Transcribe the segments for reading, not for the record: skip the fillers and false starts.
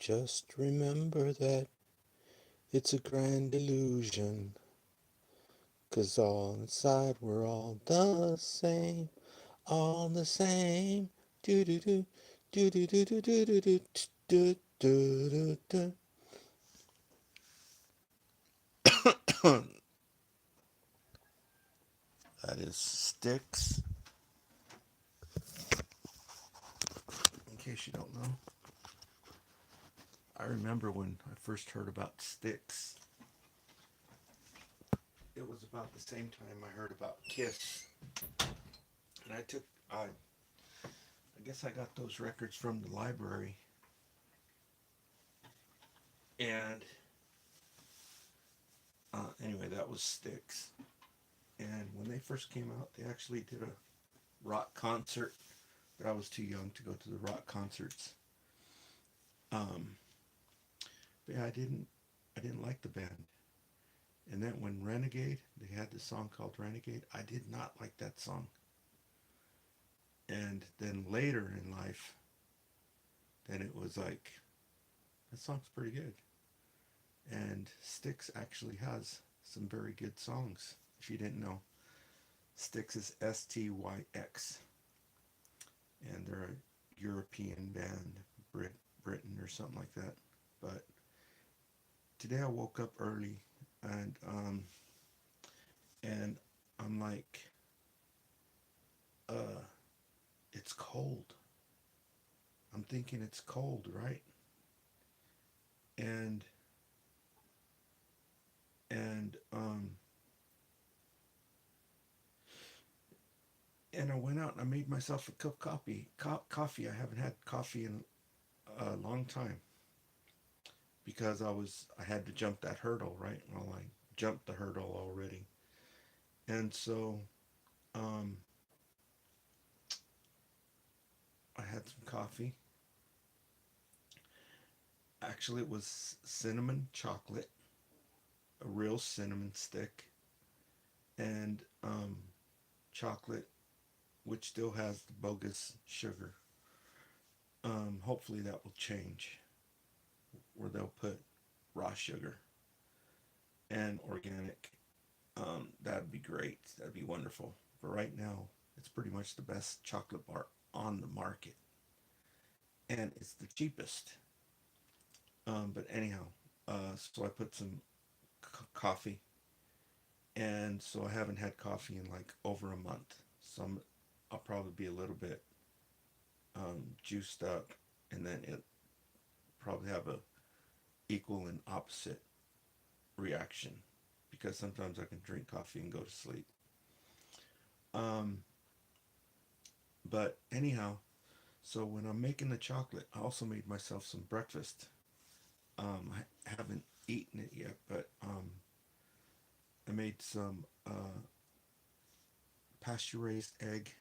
Just remember that it's a grand illusion, 'cause all inside we're all the same, all the same. Do do do do do do do do do do do do do. That is Sticks, in case you don't know. I remember when I first heard about Sticks, it was about the same time I heard about Kiss. And I guess I got those records from the library. And anyway, that was Sticks. And when they first came out, they actually did a rock concert, but I was too young to go to the rock concerts. Um, but yeah, I didn't like the band. And then when Renegade, they had this song called Renegade. I did not like that song. And then later in life, then it was like, that song's pretty good. And Styx actually has some very good songs. If you didn't know, Styx is Styx, and they're a European band, Britain or something like that. But today I woke up early, and um, and I'm like, uh, it's cold. I'm thinking it's cold, right? And and um, and I went out and I made myself a cup of coffee. Coffee. I haven't had coffee in a long time because I had to jump that hurdle, right? Well, I jumped the hurdle already, and so um, I had some coffee. Actually, it was cinnamon chocolate, a real cinnamon stick, and chocolate, which still has the bogus sugar. Hopefully, that will change, where they'll put raw sugar and organic. That'd be great. That'd be wonderful. But right now, it's pretty much the best chocolate bar on the market, and it's the cheapest. But anyhow, so I put some coffee, and so I haven't had coffee in like over a month. So I'll probably be a little bit juiced up, and then it probably have a equal and opposite reaction because sometimes I can drink coffee and go to sleep. Um, but anyhow, so when I'm making the chocolate, I also made myself some breakfast. I haven't eaten it yet, but I made some pasture raised egg,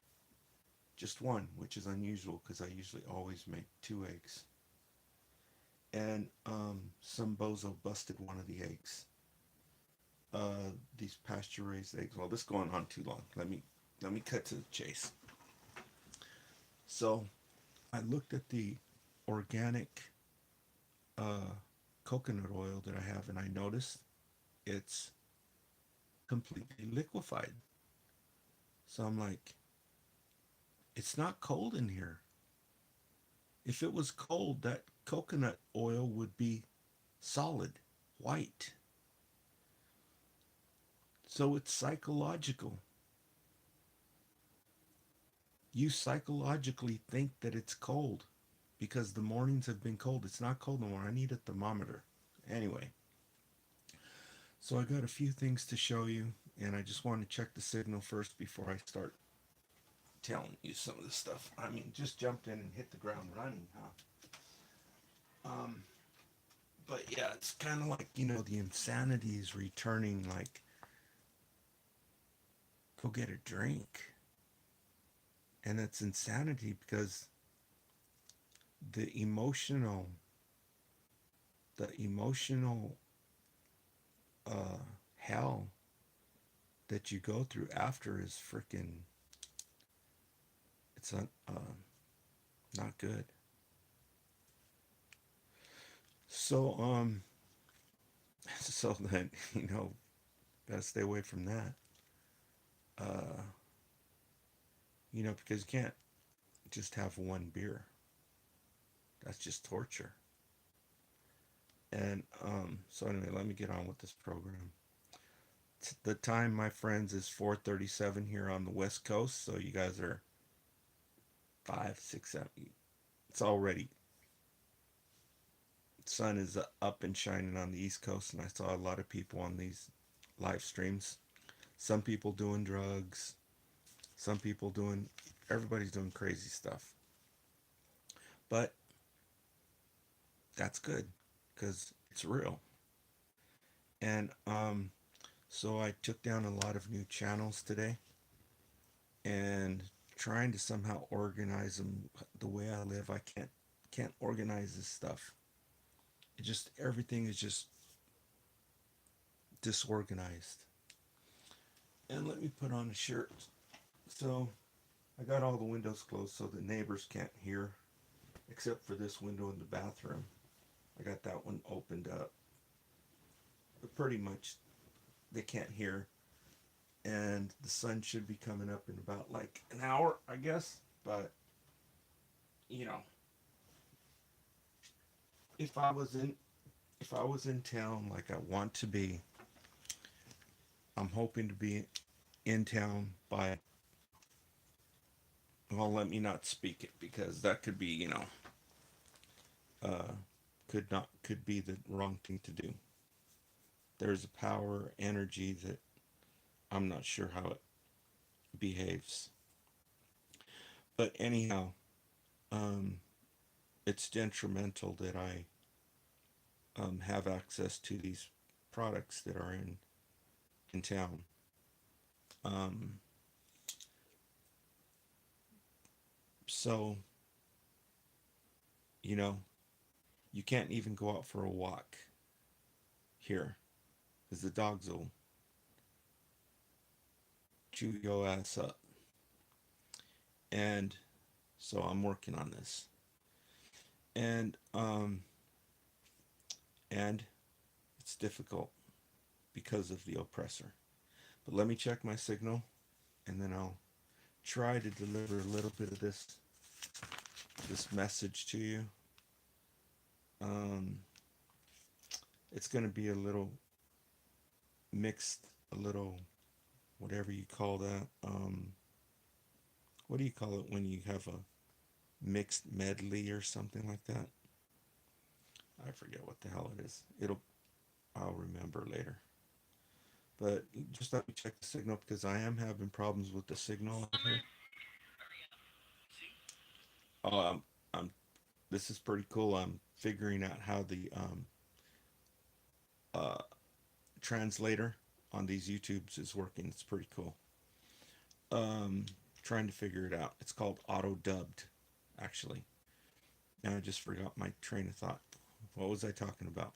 just one, which is unusual because I usually always make two eggs. And some bozo busted one of the eggs. These pasture raised eggs. Well, this is going on too long. Let me cut to the chase. So I looked at the organic uh, coconut oil that I have, and I noticed it's completely liquefied. So I'm like, it's not cold in here. If it was cold, that coconut oil would be solid, white. So it's psychological. You psychologically think that it's cold because the mornings have been cold. It's not cold no more. I need a thermometer. Anyway, so I got a few things to show you, and I just want to check the signal first before I start telling you some of the stuff. I mean, just jumped in and hit the ground running, huh? Um, but yeah, it's kind of like, the insanity is returning, like, go get a drink. And it's insanity because the emotional, the emotional hell that you go through after is freaking, it's not good. So so that gotta stay away from that. Uh, because you can't just have one beer. That's just torture. And so anyway, let me get on with this program. The time, my friends, is 4:37 here on the West Coast. So you guys are 5, 6, 7. It's already sun is up and shining on the East Coast, and I saw a lot of people on these live streams. Some people doing drugs. Some people doing. Everybody's doing crazy stuff. But that's good because it's real. And so I took down a lot of new channels today and trying to somehow organize them the way I live. I can't organize this stuff. It just everything is just disorganized. And let me put on a shirt. So I got all the windows closed so the neighbors can't hear, except for this window in the bathroom. I got that one opened up. But pretty much they can't hear. And the sun should be coming up in about like an hour, I guess. But you know, if I was in if I was in town like I want to be, I'm hoping to be in town by, well, let me not speak it because that could be, uh, could be the wrong thing to do. There's a power energy that I'm not sure how it behaves. But anyhow, um, it's detrimental that I have access to these products that are in town. Um, so you know, you can't even go out for a walk here because the dogs will chew your ass up. And so I'm working on this. And and it's difficult because of the oppressor. But let me check my signal and then I'll try to deliver a little bit of this message to you. Um, it's going to be a little mixed, a little whatever you call that. What do you call it when you have a mixed medley or something like that? I forget what the hell it is. I'll remember later. But just let me check the signal because I am having problems with the signal out here. Oh, I'm this is pretty cool. I'm figuring out how the uh, translator on these YouTubes is working. It's pretty cool. Um, Trying to figure it out. It's called auto dubbed, actually. Now I just forgot my train of thought. What was I talking about?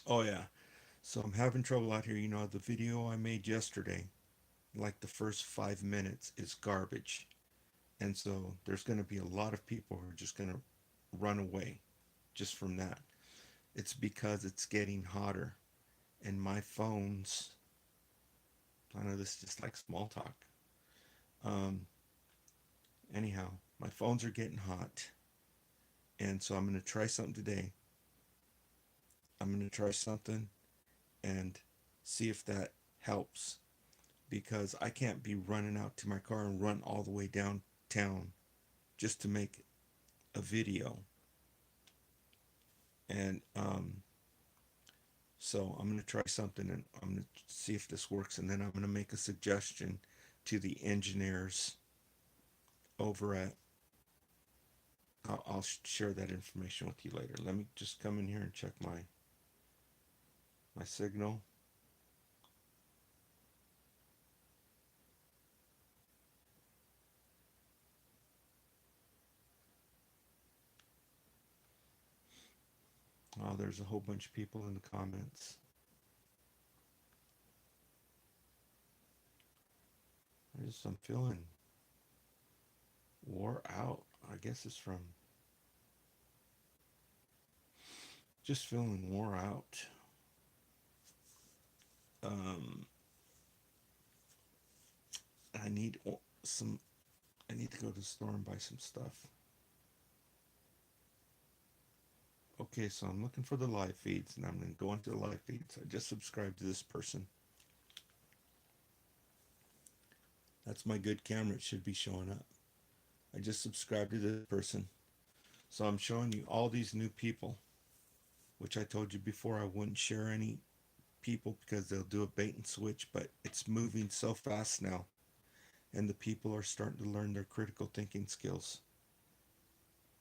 Oh yeah. So I'm having trouble out here. The video I made yesterday, like the first 5 minutes, is garbage. And so there's going to be a lot of people who are just going to run away just from that. It's because it's getting hotter. And my phones, I know this is just like small talk. Um, Anyhow, my phones are getting hot. And so I'm going to try something today. I'm going to try something and see if that helps because I can't be running out to my car and run all the way downtown just to make a video. And so I'm going to try something and I'm going to see if this works. And then I'm going to make a suggestion to the engineers over at. I'll share that information with you later. Let me just come in here and check my signal. Oh, there's a whole bunch of people in the comments. I'm feeling wore out. I guess it's from Just feeling wore out. Um, I need some. I need to go to the store and buy some stuff. Okay, so I'm looking for the live feeds, and I'm going to go into the live feeds. I just subscribed to this person. That's my good camera. It should be showing up. I just subscribed to this person. So I'm showing you all these new people, which I told you before I wouldn't share any people because they'll do a bait and switch, but it's moving so fast now, and the people are starting to learn their critical thinking skills.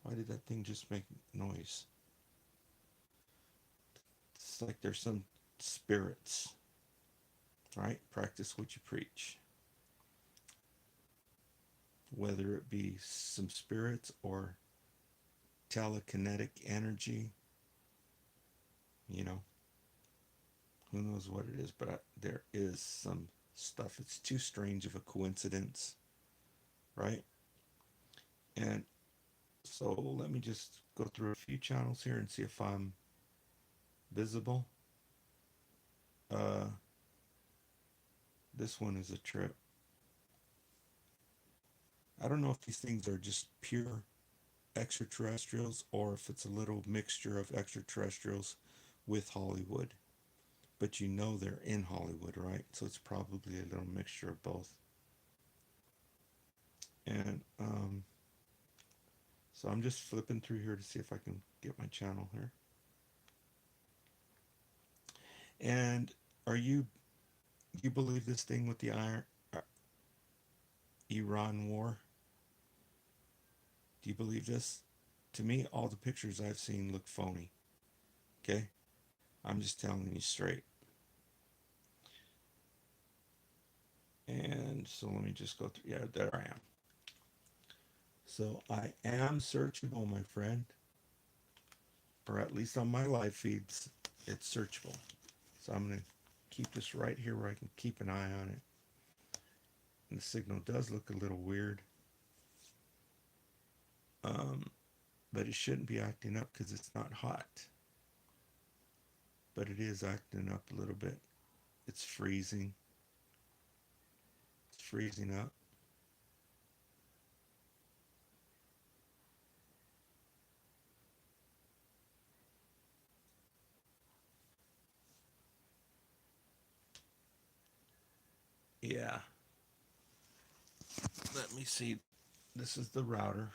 Why did that thing just make noise? It's like there's some spirits, right? Practice what you preach. Whether it be some spirits or telekinetic energy, you know, who knows what it is, but there is some stuff. It's too strange of a coincidence, right? And so let me just go through a few channels here and see if I'm visible. Uh, this one is a trip. I don't know if these things are just pure extraterrestrials or if it's a little mixture of extraterrestrials with Hollywood. But you know they're in Hollywood, right? So it's probably a little mixture of both. And so I'm just flipping through here to see if I can get my channel here. And are you believe this thing with the Iran war? Do you believe this? To me, all the pictures I've seen look phony. Okay? I'm just telling you straight. And so let me just go through. Yeah, there I am. So I am searchable, my friend. Or at least on my live feeds, it's searchable. So I'm going to keep this right here where I can keep an eye on it. And the signal does look a little weird. Um, but it shouldn't be acting up because it's not hot. But it is acting up a little bit. It's freezing. It's freezing up. Yeah. Let me see. This is the router.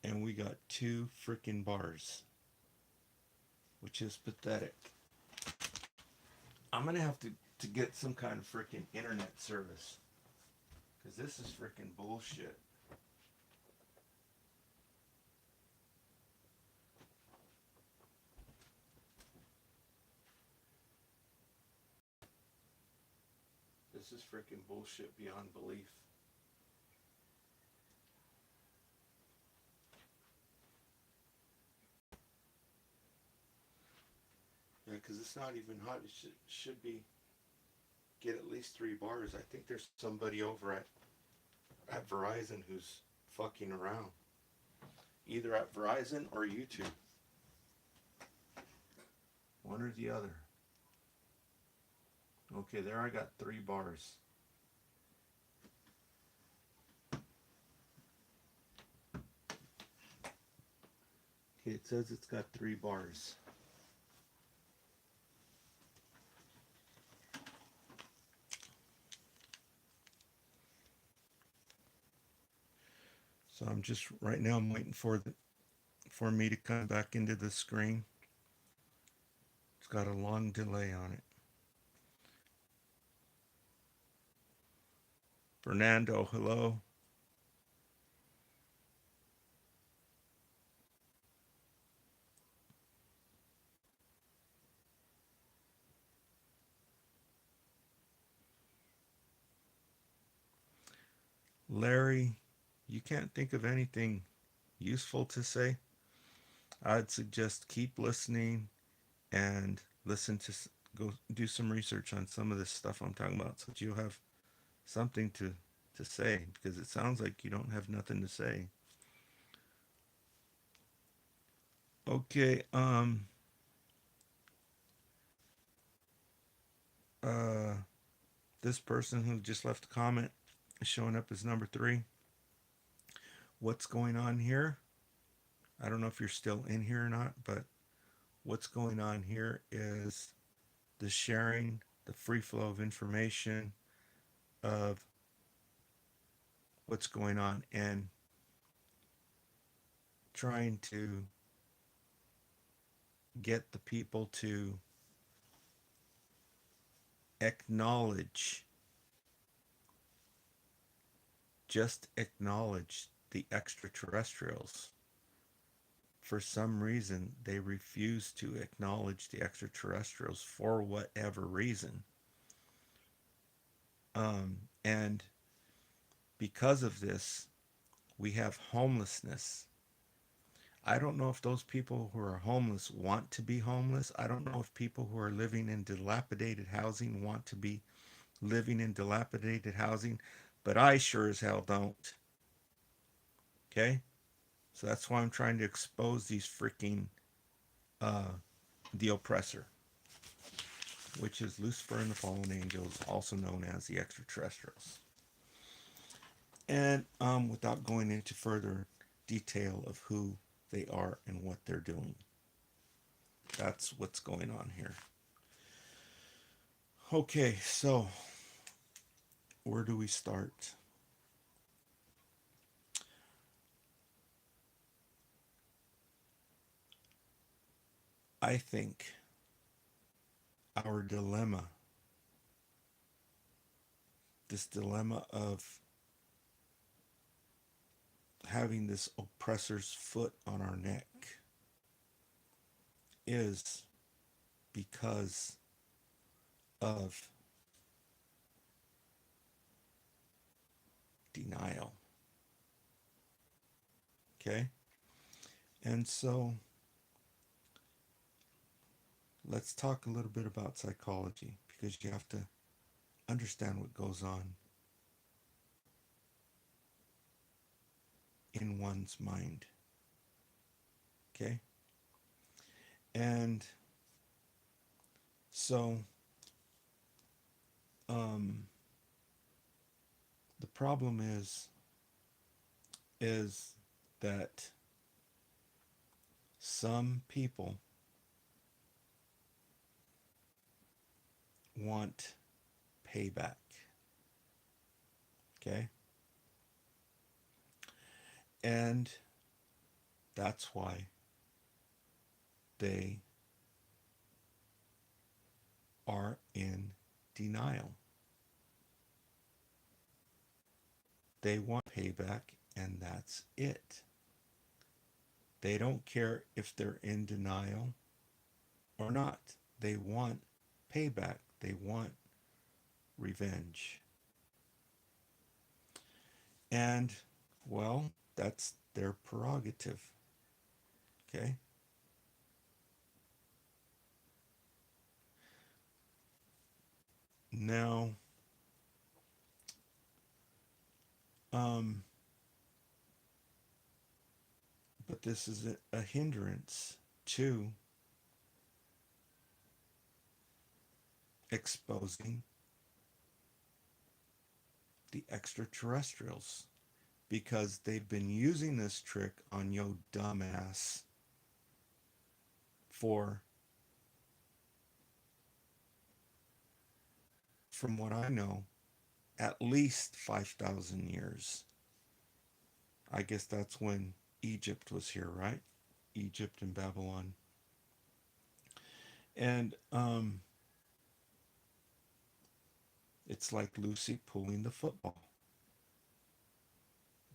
And we got 2 freaking bars, which is pathetic. I'm going to have to get some kind of freaking internet service. Because this is freaking bullshit. This is freaking bullshit beyond belief. Yeah, because it's not even hot. It should be get at least 3 bars. I think there's somebody over at Verizon who's fucking around. Either at Verizon or YouTube. One or the other. Okay, there I got 3 bars. Okay, it says it's got 3 bars. So I'm just right now I'm waiting for me to come back into the screen. It's got a long delay on it. Fernando, hello. Larry, you can't think of anything useful to say? I'd suggest keep listening and listen to go do some research on some of this stuff I'm talking about so that you'll have something to say because it sounds like you don't have nothing to say. Okay, uh this person who just left a comment is showing up as number 3. What's going on here? I don't know if you're still in here or not, but what's going on here is the sharing, the free flow of information of what's going on, and trying to get the people to acknowledge, just acknowledge the extraterrestrials. For some reason, they refuse to acknowledge the extraterrestrials for whatever reason. And because of this, we have homelessness. I don't know if those people who are homeless want to be homeless. I don't know if people who are living in dilapidated housing want to be living in dilapidated housing, but I sure as hell don't. Okay? So that's why I'm trying to expose these freaking, uh, the oppressor, which is Lucifer and the fallen angels, also known as the extraterrestrials. And without going into further detail of who they are and what they're doing, that's what's going on here. Okay, so where do we start? I think our dilemma, this dilemma of having this oppressor's foot on our neck, is because of denial. Okay? And so let's talk a little bit about psychology, because you have to understand what goes on in one's mind. Okay? And so um, the problem is that some people want payback. Okay? And that's why they are in denial. They want payback, and that's it. They don't care if they're in denial or not. They want payback. They want revenge. And, well, that's their prerogative. Okay? Now, um, but this is a hindrance to exposing the extraterrestrials, because they've been using this trick on yo dumbass for, from what I know, at least 5,000 years. I guess that's when Egypt was here, right? Egypt and Babylon. And it's like Lucy pulling the football.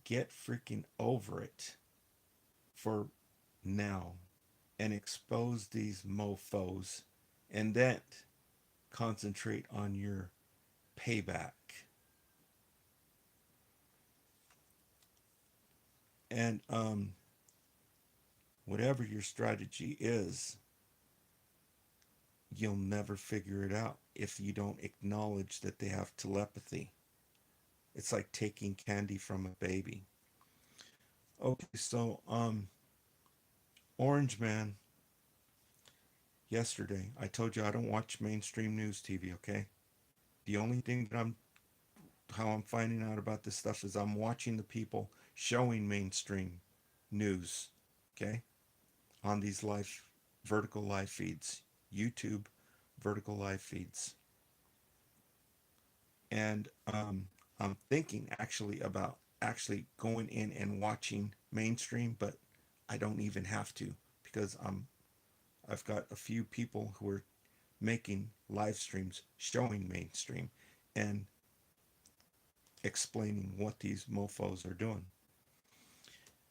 Get freaking over it for now and expose these mofos, and then concentrate on your payback. And whatever your strategy is, you'll never figure it out if you don't acknowledge that they have telepathy. It's like taking candy from a baby. Okay, so Orange Man, yesterday, I told you I don't watch mainstream news TV, okay? The only thing that how I'm finding out about this stuff is I'm watching the people showing mainstream news, okay? On these vertical live feeds, YouTube vertical live feeds. And I'm thinking actually about actually going in and watching mainstream, but I don't even have to because I've got a few people who are making live streams showing mainstream and explaining what these mofos are doing.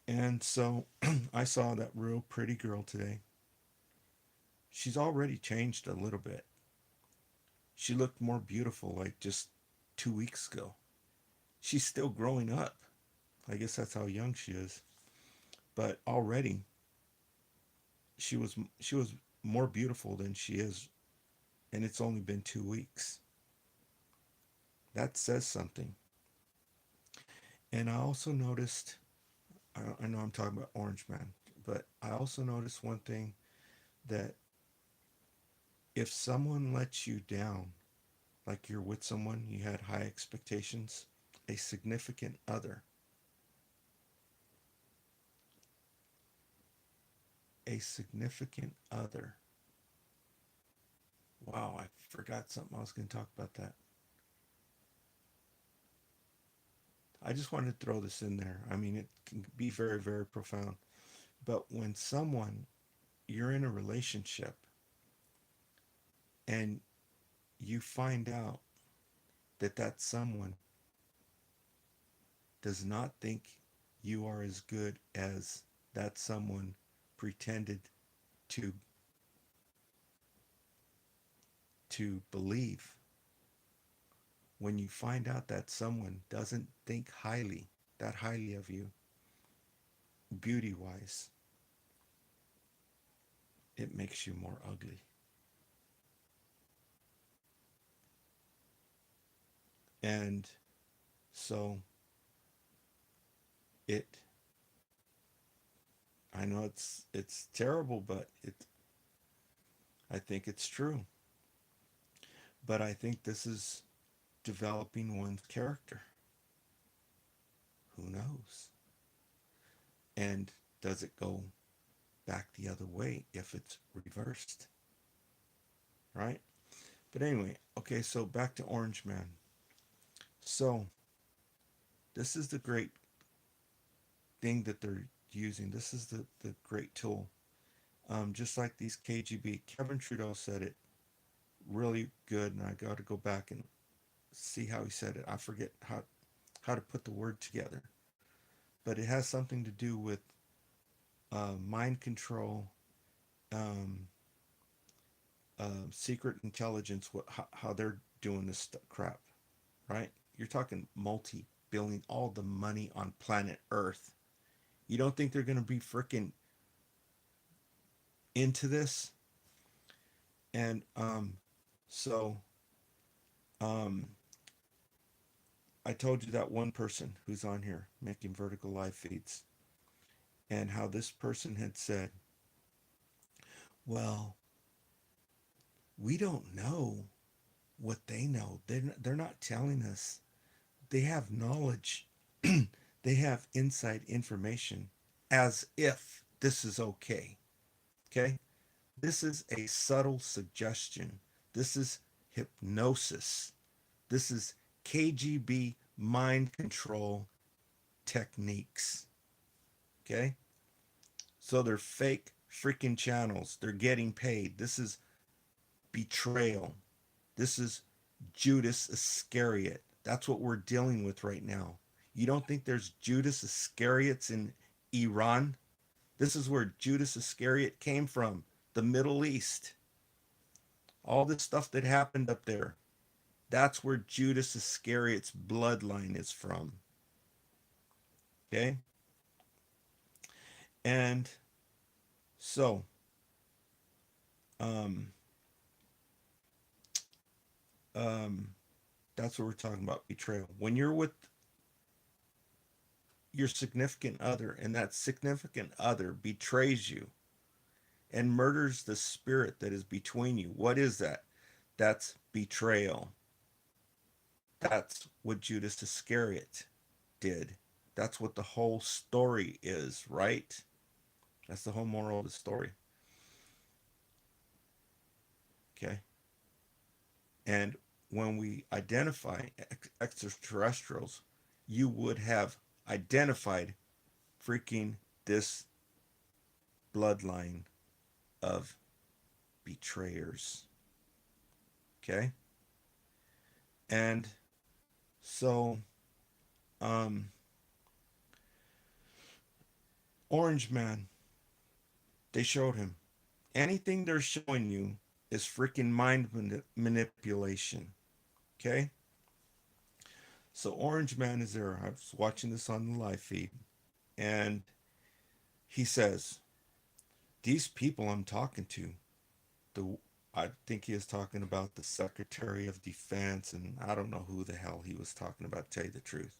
And so I saw that real pretty girl today. She's already changed a little bit. She looked more beautiful like just 2 weeks ago. She's still growing up. I guess that's how young she is. But already she was more beautiful than she is, and it's only been 2 weeks. That says something. And I also noticed, I know I'm talking about Orange Man, but I also noticed one thing, that if someone lets you down, like you're with someone, you had high expectations, a significant other, a significant other. Wow, I forgot something. I was going to talk about that. I just wanted to throw this in there. I mean, it can be very, very profound. But when you're in a relationship and you find out that that someone does not think you are as good as that someone pretended to believe, when you find out that someone doesn't think that highly of you, beauty wise, it makes you more ugly. And so it I know it's terrible, but I think it's true. But I think this is developing one's character. Who knows? And does it go back the other way if it's reversed? Right? But anyway, okay, so back to Orange Man. So this is the great thing that they're using. This is the great tool. Just like these KGB, Kevin Trudeau said it really good, and I got to go back and see how he said it. I forget how to put the word together, but it has something to do with mind control, um, secret intelligence, how they're doing this crap, right? You're talking multi-billion, all the money on planet Earth. You don't think they're going to be freaking into this? And so um, I told you that one person who's on here making vertical live feeds, and how this person had said, well, we don't know what they know. They're not telling us. They have knowledge. They have inside information, as if this is okay. Okay? This is a subtle suggestion. This is hypnosis. This is KGB mind control techniques. Okay? So they're fake freaking channels. They're getting paid. This is betrayal. This is Judas Iscariot. That's what we're dealing with right now. You don't think there's Judas Iscariots in Iran? This is where Judas Iscariot came from, the Middle East. All this stuff that happened up there, that's where Judas Iscariot's bloodline is from. Okay? And so, um, um, that's what we're talking about, betrayal. When you're with your significant other and that significant other betrays you, and murders the spirit that is between you. What is that? That's betrayal. That's what Judas Iscariot did. That's what the whole story is, right? That's the whole moral of the story. Okay. And when we identify extraterrestrials, you would have identified freaking this bloodline of betrayers. Okay. And so, um, Orange Man, they showed him. Anything they're showing you is freaking manipulation. Okay. So Orange Man is there. I was watching this on the live feed, and he says, "These people I'm talking to, the I think he is talking about the Secretary of Defense, and I don't know who the hell he was talking about, to tell you the truth."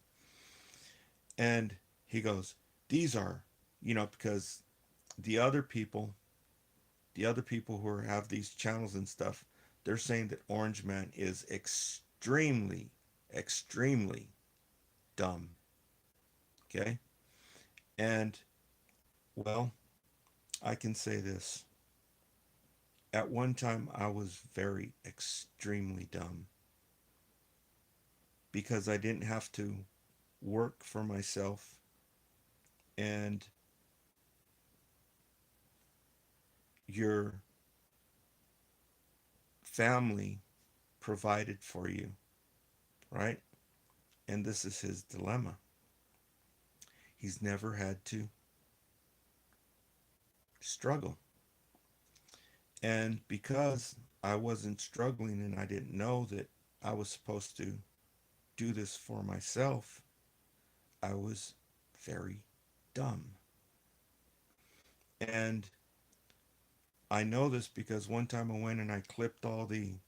And he goes, "These are, because the other people, the other people who have these channels and stuff, they're saying that Orange Man is extremely, extremely dumb." Okay, and well, I can say this. At one time, I was very extremely dumb because I didn't have to work for myself, and your family provided for you, right? And this is his dilemma. He's never had to struggle. And because I wasn't struggling and I didn't know that I was supposed to do this for myself, I was very dumb. And I know this because one time I went and I clipped um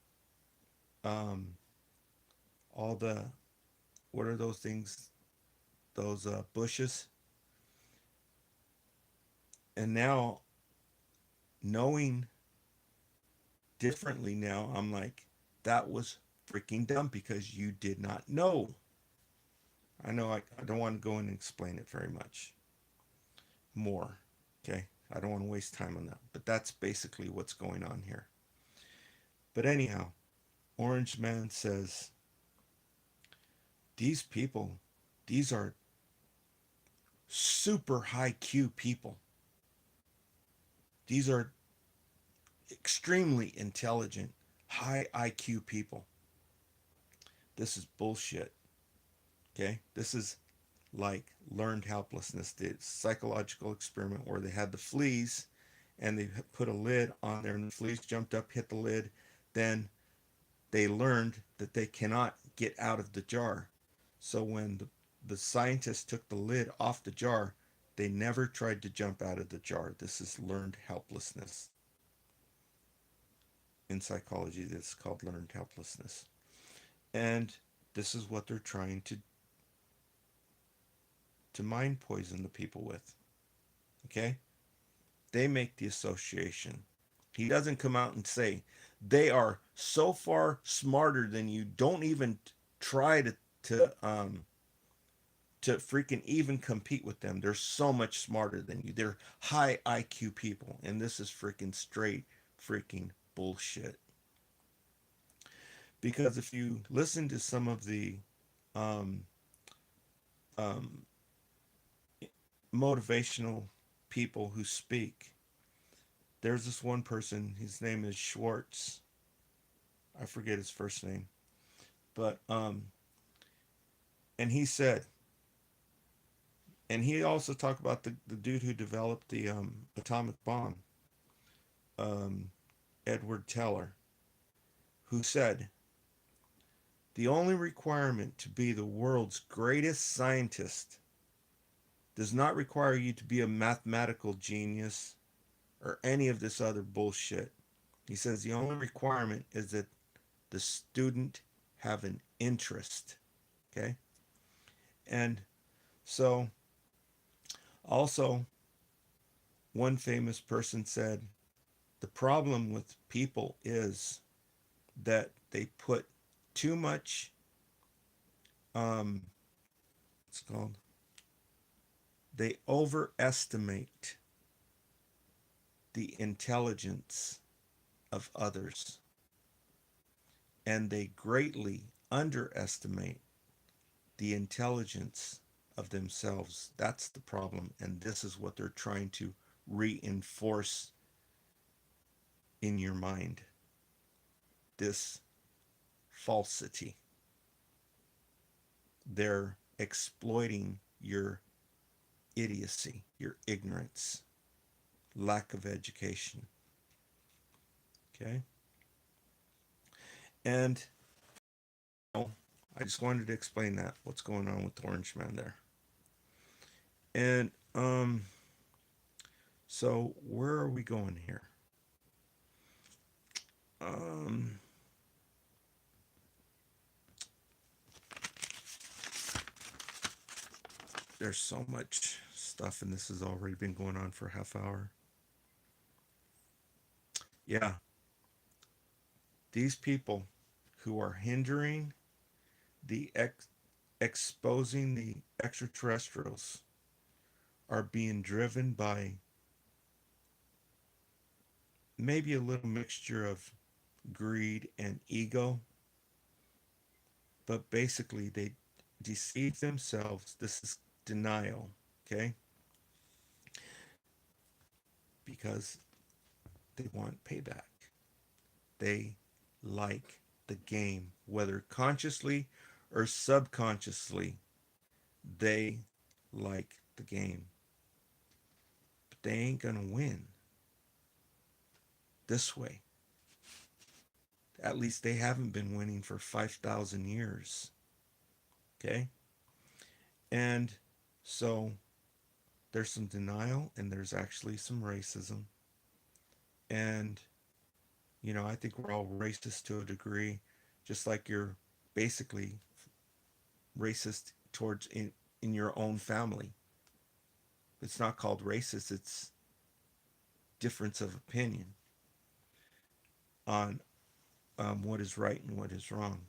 all the, what are those things, those bushes. And now, knowing differently now, I'm like, that was freaking dumb because you did not know. I know I don't want to go and explain it very much more. Okay. I don't want to waste time on that. But that's basically what's going on here. But anyhow, Orange Man says, these people, these are super high Q people. These are extremely intelligent, high IQ people. This is bullshit. Okay. This is like learned helplessness, the psychological experiment where they had the fleas and they put a lid on there and the fleas jumped up, hit the lid. Then they learned that they cannot get out of the jar. So when the scientists took the lid off the jar, they never tried to jump out of the jar. This is learned helplessness. In psychology, that's called learned helplessness. And this is what they're trying to mind poison the people with. Okay? They make the association. He doesn't come out and say, they are so far smarter than you. Don't even try to freaking even compete with them. They're so much smarter than you. They're high IQ people, and this is freaking straight freaking bullshit. Because if you listen to some of the um, um, motivational people who speak, there's this one person. His name is Schwartz. I forget his first name, but and he said, and he also talked about the dude who developed the atomic bomb, um, Edward Teller, who said, the only requirement to be the world's greatest scientist does not require you to be a mathematical genius or any of this other bullshit. He says the only requirement is that the student have an interest. Okay. And so, also, one famous person said, The problem with people is that they put too much, what's it called? They overestimate the intelligence of others, and they greatly underestimate the intelligence of themselves. That's the problem, and this is what they're trying to reinforce in your mind, this falsity. They're exploiting your idiocy, your ignorance, lack of education. Okay? And oh, I just wanted to explain that, what's going on with the Orange Man there. And so where are we going here? Um there's so much stuff, and this has already been going on for a half hour. Yeah, these people who are hindering the exposing the extraterrestrials are being driven by maybe a little mixture of greed and ego, but basically they deceive themselves. This is denial, okay? Because they want payback. They like the game, whether consciously or subconsciously, they like the game. But they ain't gonna win this way. At least they haven't been winning for 5,000 years. Okay? And so there's some denial and there's actually some racism. And, I think we're all racist to a degree, just like you're basically racist towards in your own family. It's not called racist, it's difference of opinion on what is right and what is wrong.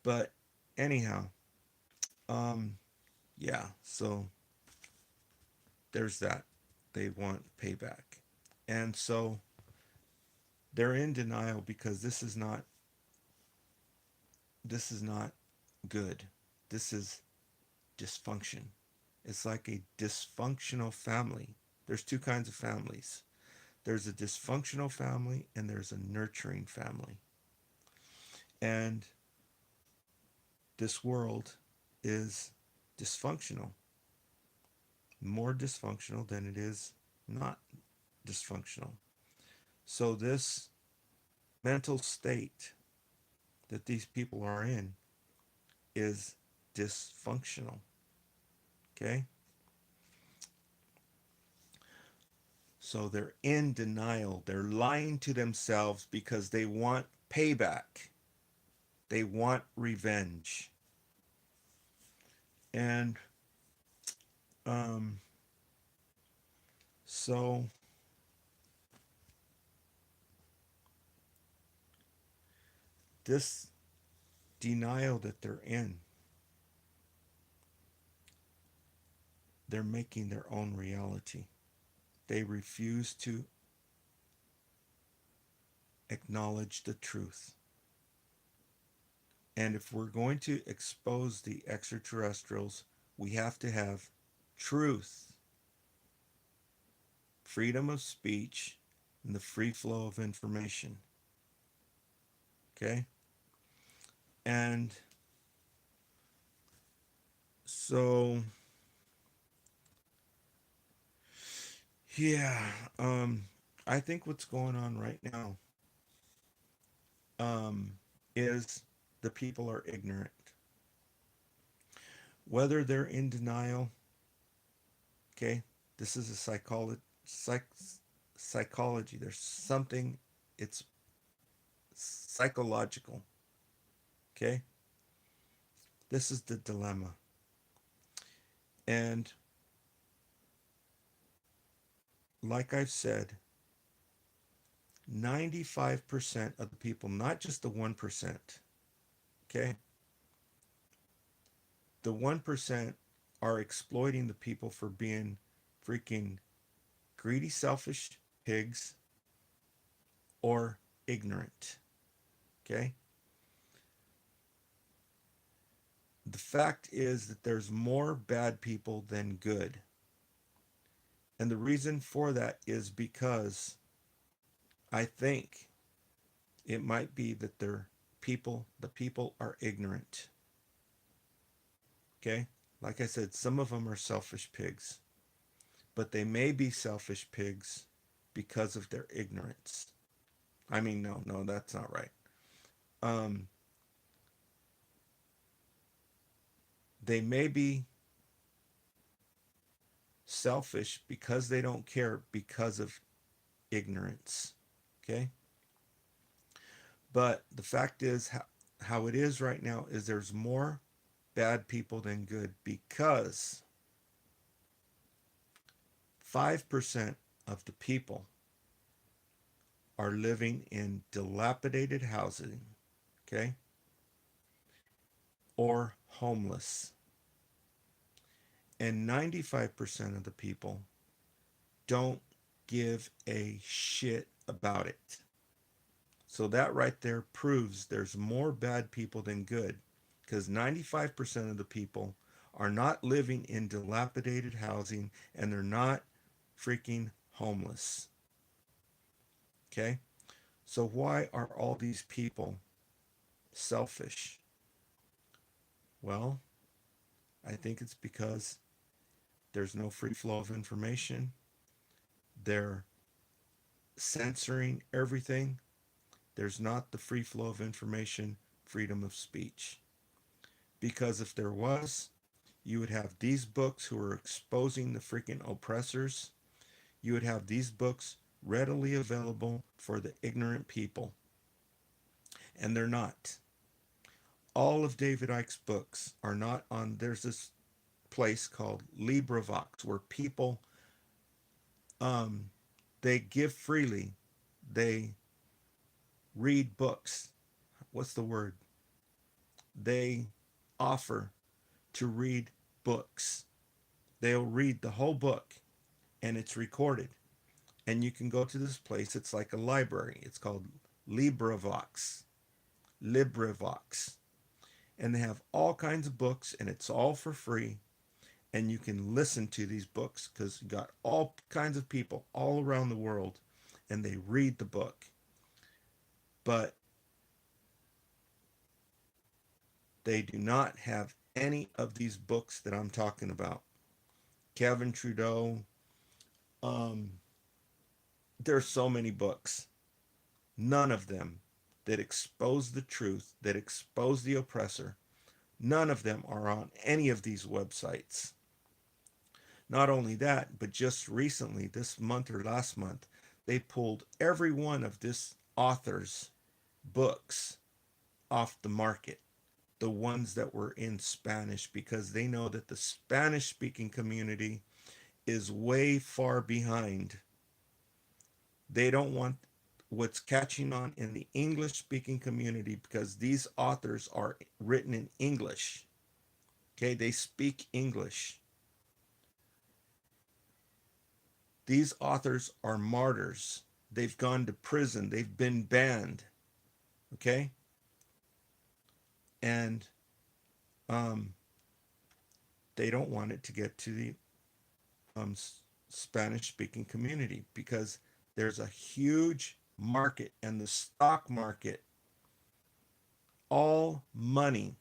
But anyhow, um, yeah, so there's that. They want payback. And so they're in denial because this is not good. This is dysfunction. It's like a dysfunctional family. There's two kinds of families. There's a dysfunctional family and there's a nurturing family. And this world is dysfunctional, more dysfunctional than it is not dysfunctional. So, this mental state that these people are in is dysfunctional. Okay? So, they're in denial. They're lying to themselves because they want payback, they want revenge. And um, so this denial that they're in, they're making their own reality. They refuse to acknowledge the truth. And if we're going to expose the extraterrestrials, we have to have truth, freedom of speech, and the free flow of information. Okay? And so, yeah, I think what's going on right now um, is the people are ignorant. Whether they're in denial, okay, this is a psychology. There's something, it's psychological, okay? This is the dilemma. And like I've said, 95% of the people, not just the 1%, okay? The 1% are exploiting the people for being freaking greedy, selfish pigs or ignorant, okay? The fact is that there's more bad people than good. And the reason for that is because I think it might be that the people are ignorant. Okay? Like I said, some of them are selfish pigs, but they may be selfish pigs because of their ignorance. I mean, no, that's not right. Um, they may be selfish because they don't care because of ignorance. Okay? But the fact is, how it is right now is there's more bad people than good because 5% of the people are living in dilapidated housing, okay, or homeless. And 95% of the people don't give a shit about it. So that right there proves there's more bad people than good because 95% of the people are not living in dilapidated housing and they're not freaking homeless. Okay? So why are all these people selfish? Well, I think it's because there's no free flow of information. They're censoring everything. There's not the free flow of information, freedom of speech. Because if there was, you would have these books who are exposing the freaking oppressors. You would have these books readily available for the ignorant people. And they're not. All of David Icke's books are not on. There's this place called LibriVox where people um, they give freely. They read books. What's the word? They offer to read books. They'll read the whole book and it's recorded. And you can go to this place. It's like a library. It's called LibriVox. LibriVox. And they have all kinds of books and it's all for free. And you can listen to these books because you got all kinds of people all around the world and they read the book. But they do not have any of these books that I'm talking about. Kevin Trudeau, um, there's so many books. None of them that expose the truth, that expose the oppressor, none of them are on any of these websites. Not only that, but just recently, this month or last month, they pulled every one of this author's books off the market, the ones that were in Spanish, because they know that the Spanish speaking community is way far behind. They don't want what's catching on in the English speaking community because these authors are written in English. Okay, they speak English. These authors are martyrs. They've gone to prison, they've been banned. Okay, and um, they don't want it to get to the um, Spanish speaking community because there's a huge market and the stock market, all money,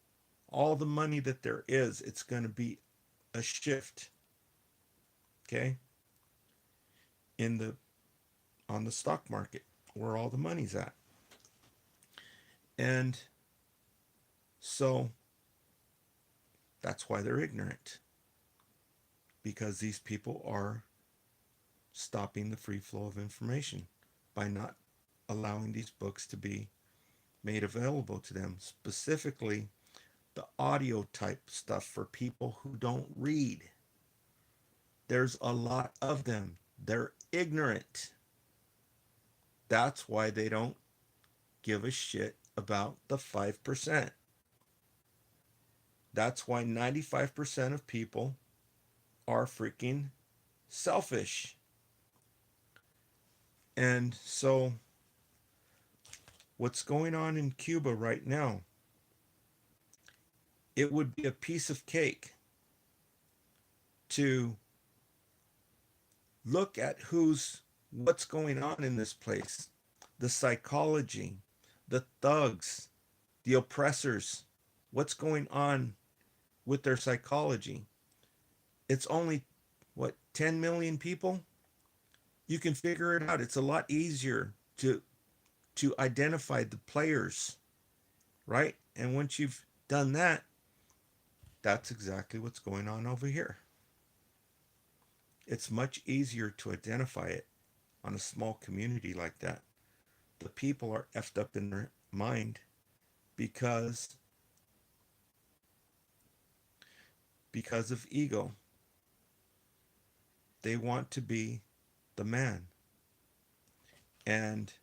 all the money that there is, it's going to be a shift, okay, in the on the stock market where all the money's at. And so that's why they're ignorant, because these people are stopping the free flow of information by not allowing these books to be made available to them, specifically the audio type stuff for people who don't read. There's a lot of them. They're ignorant. That's why they don't give a shit about the 5%. That's why 95% of people are freaking selfish. And so, what's going on in Cuba right now, it would be a piece of cake to look at what's going on in this place, the psychology, the thugs, the oppressors, what's going on with their psychology. It's only, what, 10 million people? You can figure it out. It's a lot easier to identify the players, right? And once you've done that, that's exactly what's going on over here. It's much easier to identify it on a small community like that. The people are effed up in their mind because because of ego. They want to be the man. And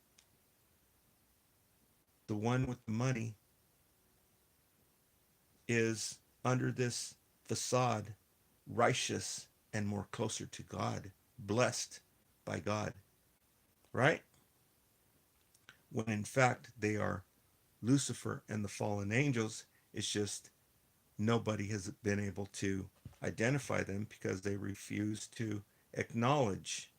the one with the money is under this facade righteous and more closer to God, blessed by God, right? When in fact they are Lucifer and the fallen angels. It's just nobody has been able to identify them because they refuse to acknowledge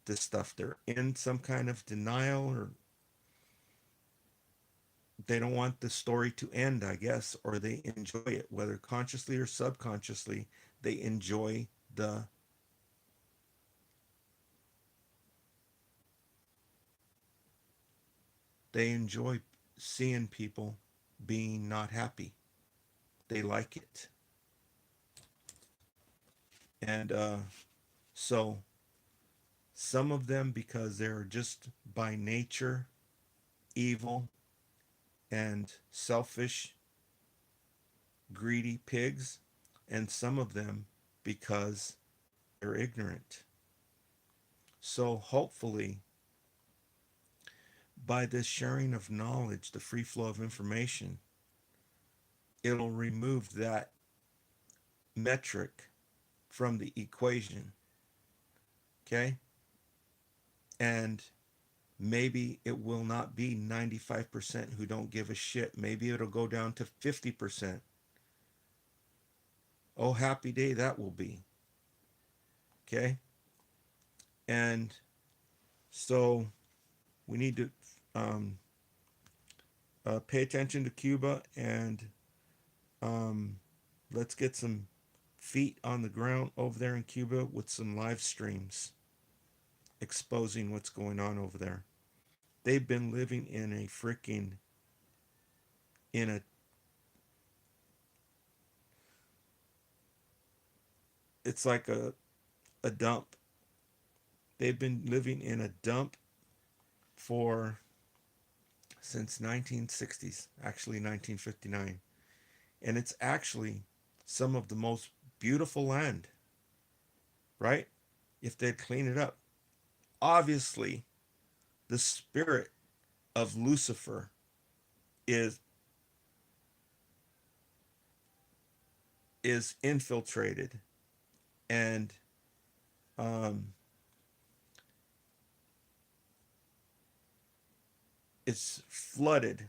this stuff. They're in some kind of denial, or they don't want the story to end, I guess, or they enjoy it, whether consciously or subconsciously. They enjoy the they enjoy seeing people being not happy. They like it. And so some of them, because they're just by nature evil and selfish, greedy pigs, and some of them because they're ignorant. So hopefully, by this sharing of knowledge, the free flow of information, it'll remove that metric from the equation. Okay? And maybe it will not be 95% who don't give a shit. Maybe it'll go down to 50%. Oh, happy day that will be. Okay? And so we need to um, pay attention to Cuba, and um, let's get some feet on the ground over there in Cuba with some live streams exposing what's going on over there. They've been living in a freaking in a it's like a dump. They've been living in a dump for since 1960s, actually 1959. And it's actually some of the most beautiful land, right? If they'd clean it up. Obviously, the spirit of Lucifer is is infiltrated, and um, it's flooded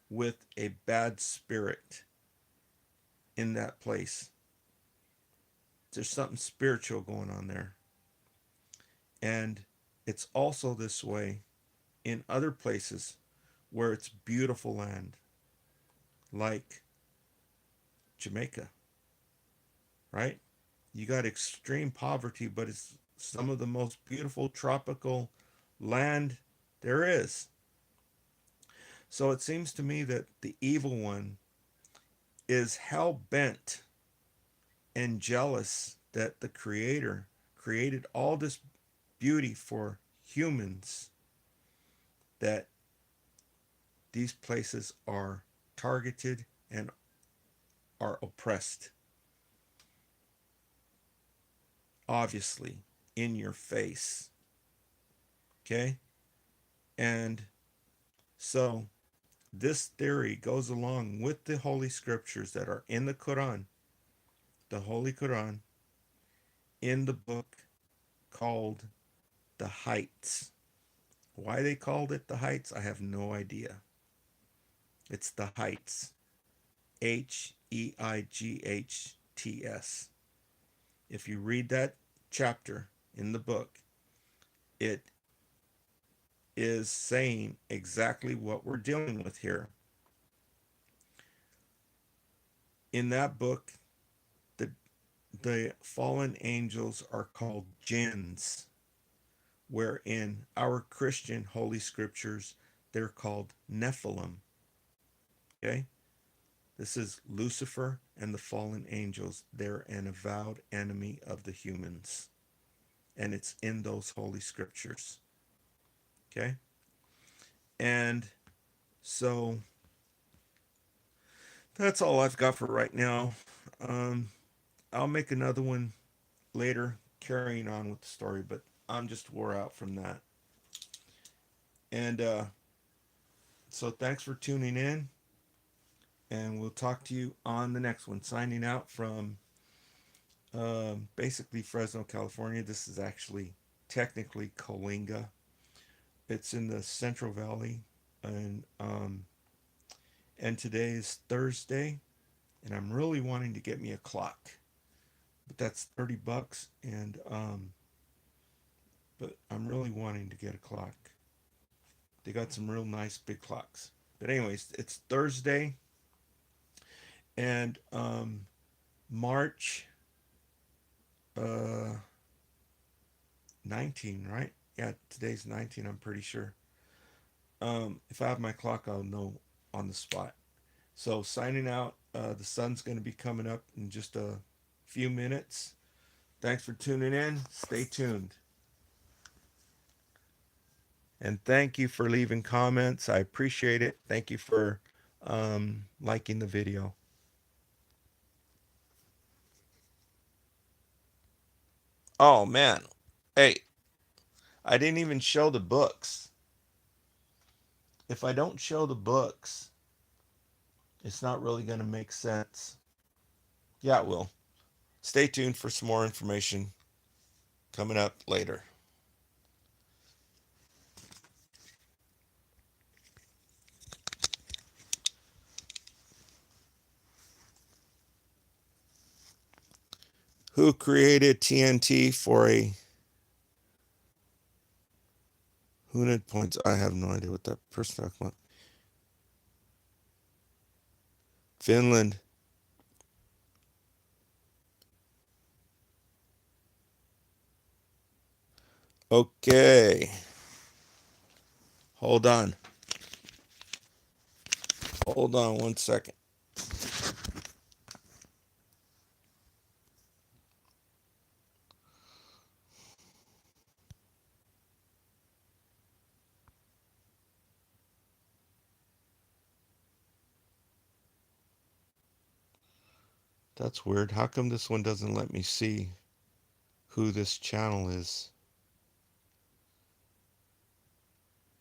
with a bad spirit in that place. There's something spiritual going on there. And it's also this way in other places where it's beautiful land, like Jamaica, right? You got extreme poverty, but it's some of the most beautiful tropical land there is. So it seems to me that the evil one is hell bent and jealous that the creator created all this beauty for humans, that these places are targeted and are oppressed. Obviously, in your face. Okay? And so this theory goes along with the Holy Scriptures that are in the Quran, the Holy Quran, in the book called The Heights. Why they called it The Heights, I have no idea. It's The Heights. Heights. If you read that chapter in the book, it is saying exactly what we're dealing with here. In that book, the the fallen angels are called jinns, where in our Christian holy scriptures they're called Nephilim. Okay? This is Lucifer and the fallen angels. They're an avowed enemy of the humans. And it's in those holy scriptures. Okay? And so that's all I've got for right now. Um, I'll make another one later carrying on with the story, but I'm just wore out from that. And so thanks for tuning in, and we'll talk to you on the next one. Signing out from basically Fresno, California. This is actually technically Coalinga. It's in the Central Valley, and today is Thursday, and I'm really wanting to get me a clock, but that's $30, and but I'm really wanting to get a clock. They got some real nice big clocks. But anyways, it's Thursday, and March 19, right? Yeah, today's 19, I'm pretty sure. If I have my clock, I'll know on the spot. So signing out. The sun's going to be coming up in just a few minutes. Thanks for tuning in. Stay tuned. And thank you for leaving comments. I appreciate it. Thank you for liking the video. Oh, man. Hey, I didn't even show the books. If I don't show the books, it's not really going to make sense. Yeah, it will. Stay tuned for some more information coming up later. Who created TNT for a Hunted points? I have no idea what that person talking about. Finland. Okay. Hold on. Hold on 1 second. That's weird. How come this one doesn't let me see who this channel is?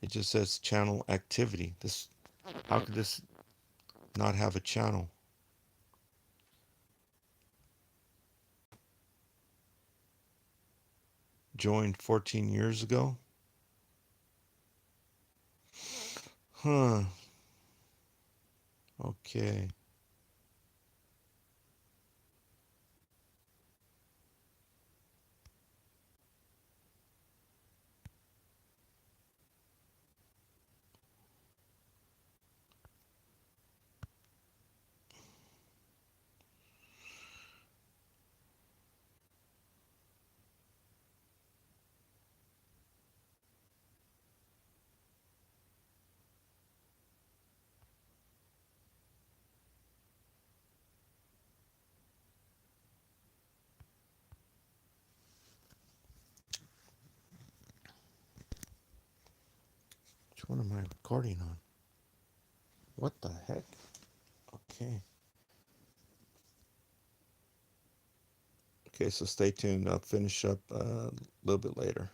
It just says channel activity. How could this not have a channel? Joined 14 years ago? Huh. Okay. Which one am I recording on? What the heck? Okay. Okay, so stay tuned. I'll finish up a little bit later.